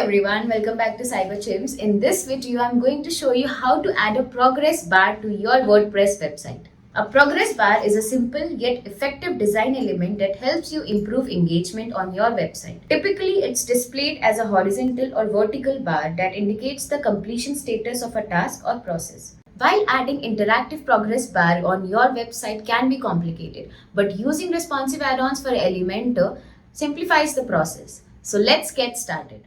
everyone, welcome back to CyberChimps. In this video, I'm going to show you how to add a progress bar to your WordPress website. A progress bar is a simple yet effective design element that helps you improve engagement on your website. Typically, it's displayed as a horizontal or vertical bar that indicates the completion status of a task or process. While adding interactive progress bar on your website can be complicated, but using responsive add-ons for Elementor simplifies the process. So let's get started.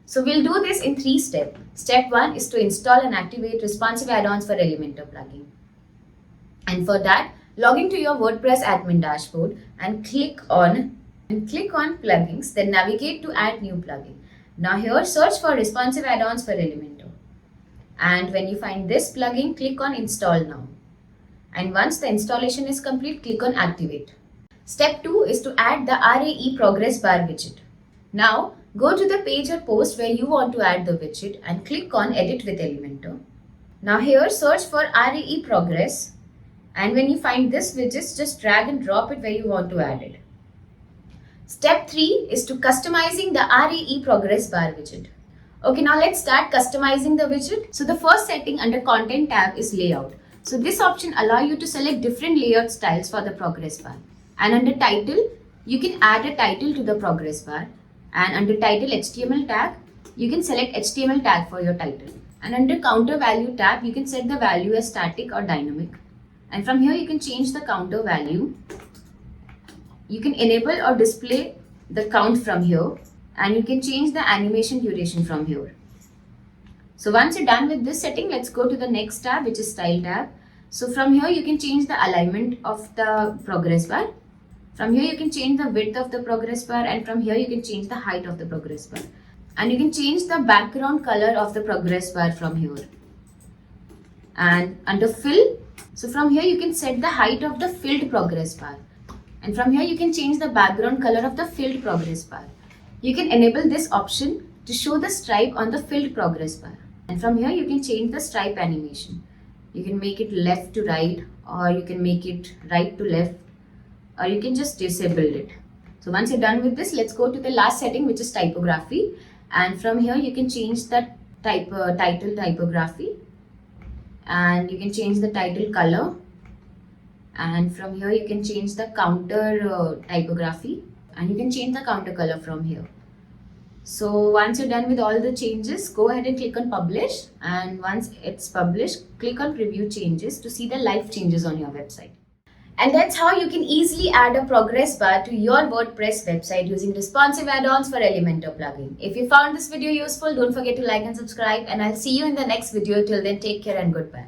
So we'll do this in 3 steps. Step 1 is to install and activate responsive add-ons for Elementor plugin. And for that, log into your WordPress admin dashboard and click on plugins, then navigate to add new plugin. Now here, search for responsive add-ons for Elementor. And when you find this plugin, click on install now. And once the installation is complete, click on activate. Step 2 is to add the RAE Progress Bar Widget. Now, go to the page or post where you want to add the widget and click on Edit with Elementor. Now here, search for RAE Progress, and when you find this widget, just drag and drop it where you want to add it. Step 3 is to customizing the RAE Progress Bar Widget. Okay, now let's start customizing the widget. So the first setting under Content tab is Layout. So this option allows you to select different layout styles for the progress bar. And under Title, you can add a title to the progress bar. And under Title HTML tag, you can select HTML tag for your title. And under Counter Value tab, you can set the value as static or dynamic. And from here, you can change the counter value. You can enable or display the count from here. And you can change the animation duration from here. So once you're done with this setting, let's go to the next tab, which is Style tab. So from here, you can change the alignment of the progress bar. From here, you can change the width of the progress bar, and from here, you can change the height of the progress bar. And you can change the background color of the progress bar from here. And under Fill, so from here, you can set the height of the filled progress bar. And from here, you can change the background color of the filled progress bar. You can enable this option to show the stripe on the filled progress bar. And from here, you can change the stripe animation. You can make it left to right, or you can make it right to left, or you can just disable it. So once you're done with this, let's go to the last setting, which is typography. And from here, you can change the title typography, and you can change the title color. And from here, you can change the counter typography, and you can change the counter color from here. So once you're done with all the changes, go ahead and click on Publish. And once it's published, click on Preview Changes to see the live changes on your website. And that's how you can easily add a progress bar to your WordPress website using responsive add-ons for Elementor plugin. If you found this video useful, don't forget to like and subscribe, and I'll see you in the next video. Till then, take care and goodbye.